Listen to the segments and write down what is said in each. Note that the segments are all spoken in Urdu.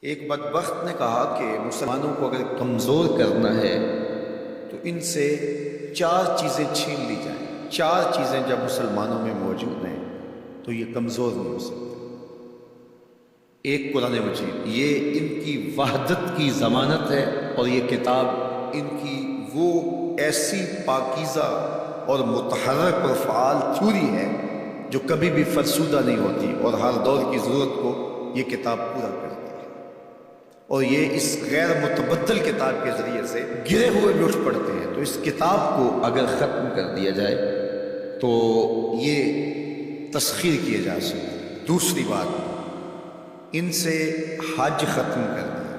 ایک بدبخت نے کہا کہ مسلمانوں کو اگر کمزور کرنا ہے تو ان سے 4 چیزیں چھین لی جائیں۔ 4 چیزیں جب مسلمانوں میں موجود ہیں تو یہ کمزور نہیں ہو سکتے۔ ایک قرآن مجید، یہ ان کی وحدت کی ضمانت ہے، اور یہ کتاب ان کی وہ ایسی پاکیزہ اور متحرک اور فعال تھیوری ہے جو کبھی بھی فرسودہ نہیں ہوتی، اور ہر دور کی ضرورت کو یہ کتاب پورا کرتی ہے۔ اور یہ اس غیر متبدل کتاب کے ذریعے سے گرے ہوئے بھی اٹھ پڑتے ہیں۔ تو اس کتاب کو اگر ختم کر دیا جائے تو یہ تسخیر کیے جا سکتے۔ دوسری بات، ان سے حج ختم کر دیا۔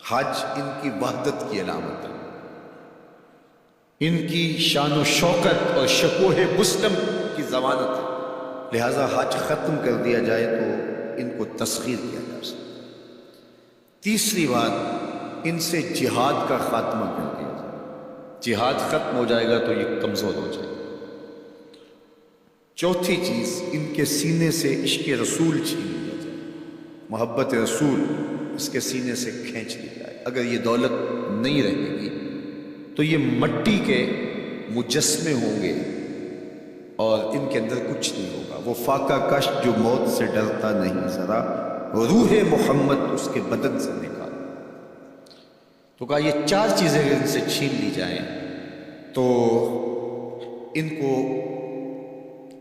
حج ان کی وحدت کی علامت ہے، ان کی شان و شوکت اور شکوہ مسلم کی ضمانت ہے، لہذا حج ختم کر دیا جائے تو ان کو تسخیر کیا جا سکتا۔ تیسری بات، ان سے جہاد کا خاتمہ کر دیا جائے۔ جہاد ختم ہو جائے گا تو یہ کمزور ہو جائے گا۔ چوتھی چیز، ان کے سینے سے عشق رسول چھین لیا جائے، محبت رسول اس کے سینے سے کھینچ لی جائے۔ اگر یہ دولت نہیں رہے گی تو یہ مٹی کے مجسمے ہوں گے اور ان کے اندر کچھ نہیں ہوگا۔ وہ فاقہ کش جو موت سے ڈرتا نہیں، ذرا روح محمد اس کے بدن سے نکال۔ تو کہا یہ 4 چیزیں اگر ان سے چھین لی جائیں تو ان کو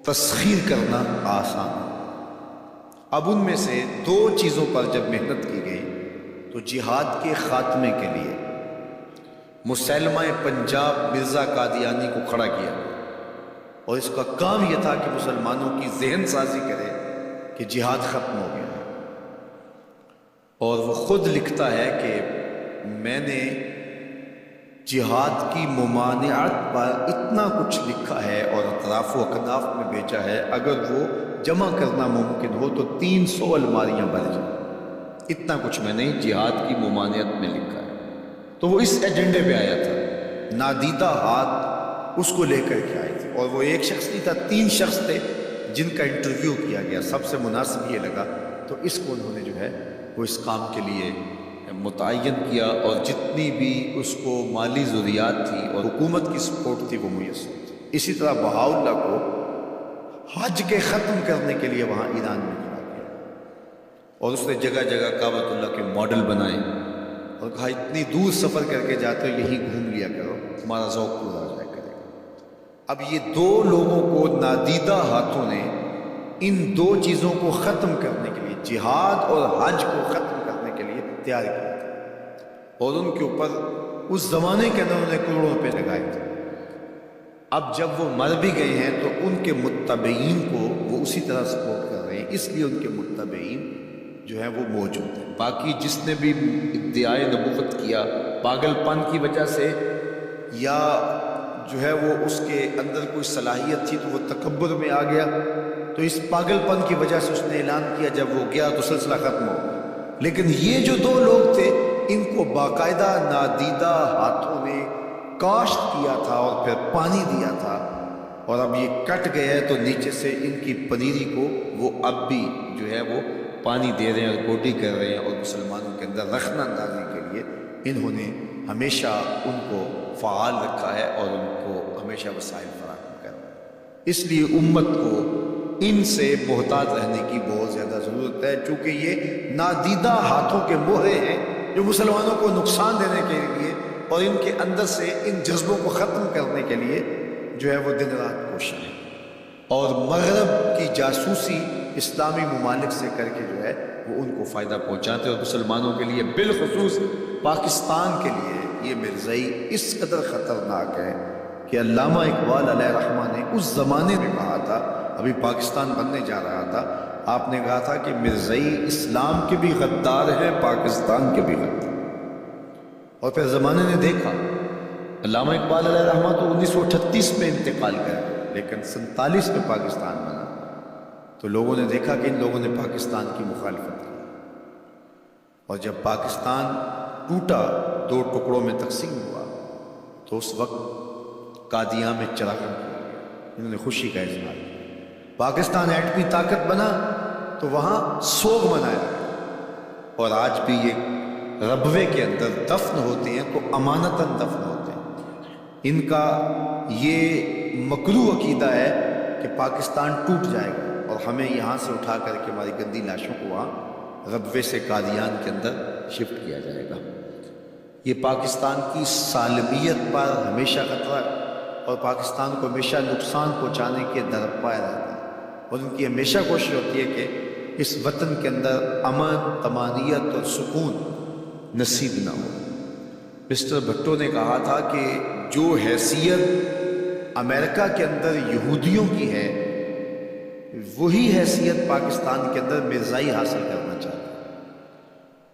تسخیر کرنا آسان ہے۔ اب ان میں سے 2 چیزوں پر جب محنت کی گئی تو جہاد کے خاتمے کے لیے مسلمہ پنجاب مرزا قادیانی کو کھڑا کیا، اور اس کا کام یہ تھا کہ مسلمانوں کی ذہن سازی کرے کہ جہاد ختم ہو گیا۔ اور وہ خود لکھتا ہے کہ میں نے جہاد کی ممانعت پر اتنا کچھ لکھا ہے اور اطراف و اکناف میں بیچا ہے، اگر وہ جمع کرنا ممکن ہو تو 300 الماریاں بھر جائیں۔ اتنا کچھ میں نے جہاد کی ممانعت میں لکھا ہے۔ تو وہ اس ایجنڈے پہ آیا تھا، نادیدہ ہاتھ اس کو لے کر کے آئے تھے، اور وہ ایک شخص نہیں تھا، 3 شخص تھے جن کا انٹرویو کیا گیا۔ سب سے مناسب یہ لگا تو اس کو انہوں نے جو ہے وہ اس کام کے لیے متعین کیا، اور جتنی بھی اس کو مالی ضروریات تھی اور حکومت کی سپورٹ تھی وہ میسر تھی۔ اسی طرح بہاءاللہ کو حج کے ختم کرنے کے لیے وہاں ایران میں کھڑا کیا، اور اس نے جگہ جگہ کعبۃ اللہ کے ماڈل بنائے اور کہا اتنی دور سفر کر کے جاتے ہو، یہیں گھوم لیا کرو، تمہارا ذوق پورا ہو جائے کرے گا۔ اب یہ 2 لوگوں کو نادیدہ ہاتھوں نے ان 2 چیزوں کو ختم کرنے کے لیے، جہاد اور حج کو ختم کرنے کے لیے تیار کیا تھا، اور ان کے اوپر اس زمانے کے اندر انہوں نے کروڑوں روپے لگائے تھے۔ اب جب وہ مر بھی گئے ہیں تو ان کے متبعین کو وہ اسی طرح سپورٹ کر رہے ہیں، اس لیے ان کے متبعین جو ہیں وہ موجود ہیں۔ باقی جس نے بھی ادعائے نبوت کیا پاگل پن کی وجہ سے، یا جو ہے وہ اس کے اندر کوئی صلاحیت تھی تو وہ تکبر میں آ گیا، تو اس پاگل پن کی وجہ سے اس نے اعلان کیا، جب وہ گیا تو سلسلہ ختم ہو گیا۔ لیکن یہ جو 2 لوگ تھے ان کو باقاعدہ نادیدہ ہاتھوں نے کاشت کیا تھا اور پھر پانی دیا تھا، اور اب یہ کٹ گیا ہے تو نیچے سے ان کی پنیری کو وہ اب بھی جو ہے وہ پانی دے رہے ہیں اور گوڈی کر رہے ہیں، اور مسلمانوں کے اندر رخنہ اندازی کے لیے انہوں نے ہمیشہ ان کو فعال رکھا ہے اور ان کو ہمیشہ وسائل فراہم کر۔ اس لیے امت کو ان سے محتاط رہنے کی بہت زیادہ ضرورت ہے، چونکہ یہ نادیدہ ہاتھوں کے مہرے ہیں جو مسلمانوں کو نقصان دینے کے لیے اور ان کے اندر سے ان جذبوں کو ختم کرنے کے لیے جو ہے وہ دن رات کوشاں ہیں، اور مغرب کی جاسوسی اسلامی ممالک سے کر کے جو ہے وہ ان کو فائدہ پہنچاتے ہیں، اور مسلمانوں کے لیے بالخصوص پاکستان کے لیے یہ مرزائی اس قدر خطرناک ہے کہ علامہ اقبال علیہ رحمہ نے اس زمانے میں کہا تھا، ابھی پاکستان بننے جا رہا تھا، آپ نے کہا تھا کہ مرزائی اسلام کے بھی غدار ہیں، پاکستان کے بھی غدار۔ اور پھر زمانے نے دیکھا، علامہ اقبال علیہ رحمہ تو 1938 میں انتقال کر گئے، لیکن 47 میں پاکستان بنا، تو لوگوں نے دیکھا کہ ان لوگوں نے پاکستان کی مخالفت کی، اور جب پاکستان ٹوٹا، 2 ٹکڑوں میں تقسیم ہوا، تو اس وقت قادیاں میں چراغاں کیا گیا، انہوں نے خوشی کا اظہار کیا۔ پاکستان ایٹمی طاقت بنا تو وہاں سوگ منایا گیا، اور آج بھی یہ ربوے کے اندر دفن ہوتے ہیں تو امانتاً دفن ہوتے ہیں۔ ان کا یہ مکروہ عقیدہ ہے کہ پاکستان ٹوٹ جائے گا اور ہمیں یہاں سے اٹھا کر کے ہماری گندی لاشوں کو وہاں ربوے سے قادیان کے اندر شفٹ کیا جائے گا۔ یہ پاکستان کی سالمیت پر ہمیشہ خطرہ ہے اور پاکستان کو ہمیشہ نقصان پہنچانے کے درپائے رہتا ہے، اور ان کی ہمیشہ کوشش ہوتی ہے کہ اس وطن کے اندر امن، طمانینت اور سکون نصیب نہ ہو۔ مسٹر بھٹو نے کہا تھا کہ جو حیثیت امریکہ کے اندر یہودیوں کی ہے وہی حیثیت پاکستان کے اندر مرزائی حاصل کرنا چاہتا ہے۔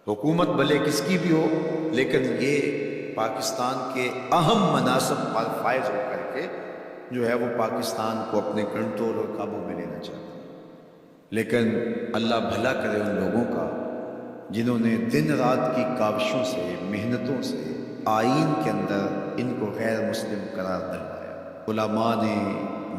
حکومت بھلے کس کی بھی ہو، لیکن یہ پاکستان کے اہم مناصب پر فائز ہو کر کے جو ہے وہ پاکستان کو اپنے کنٹرول اور قابو میں لینا چاہتا ہے۔ لیکن اللہ بھلا کرے ان لوگوں کا جنہوں نے دن رات کی کاوشوں سے، محنتوں سے آئین کے اندر ان کو غیر مسلم قرار دلوایا۔ علماء نے،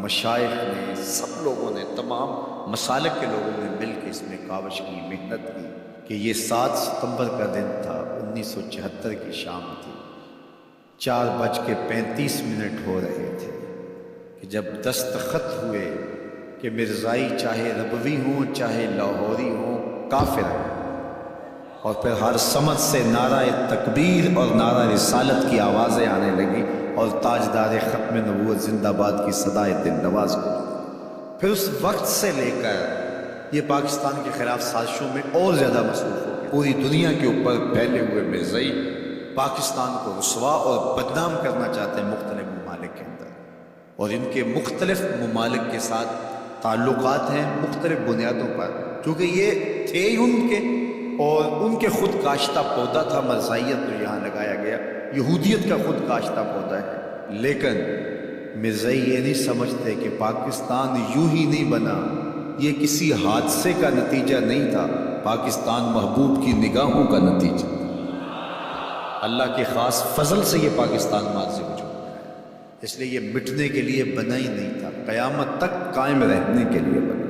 مشائخ نے، سب لوگوں نے، تمام مسالک کے لوگوں نے مل کے اس میں کاوش کی، محنت کی کہ یہ 7 ستمبر کا دن تھا، 1974 کی شام تھی، 4:35 ہو رہے تھے کہ جب دستخط ہوئے کہ مرزائی چاہے ربوی ہوں چاہے لاہوری ہوں کافر ہیں، اور پھر ہر سمت سے نعرہ تکبیر اور نعرہ رسالت کی آوازیں آنے لگی اور تاجدار ختم نبوت زندہ باد کی صدائے دل نواز کو۔ پھر اس وقت سے لے کر یہ پاکستان کے خلاف سازشوں میں اور زیادہ مصروف ہو گئے۔ پوری دنیا کے اوپر پھیلے ہوئے مرزائی پاکستان کو رسوا اور بدنام کرنا چاہتے ہیں مختلف ممالک کے اندر، اور ان کے مختلف ممالک کے ساتھ تعلقات ہیں مختلف بنیادوں پر، کیونکہ یہ تھے ہی ان کے، اور ان کے خود کاشتہ پودا تھا مرزائیت جو یہاں لگایا گیا، یہودیت کا خود کاشتہ پودا ہے۔ لیکن مرزائی یہ نہیں سمجھتے کہ پاکستان یوں ہی نہیں بنا، یہ کسی حادثے کا نتیجہ نہیں تھا، پاکستان محبوب کی نگاہوں کا نتیجہ، اللہ کے خاص فضل سے یہ پاکستان ماضی وجود ہے، اس لیے یہ مٹنے کے لیے بنا ہی نہیں تھا، قیامت تک قائم رہنے کے لیے بنا۔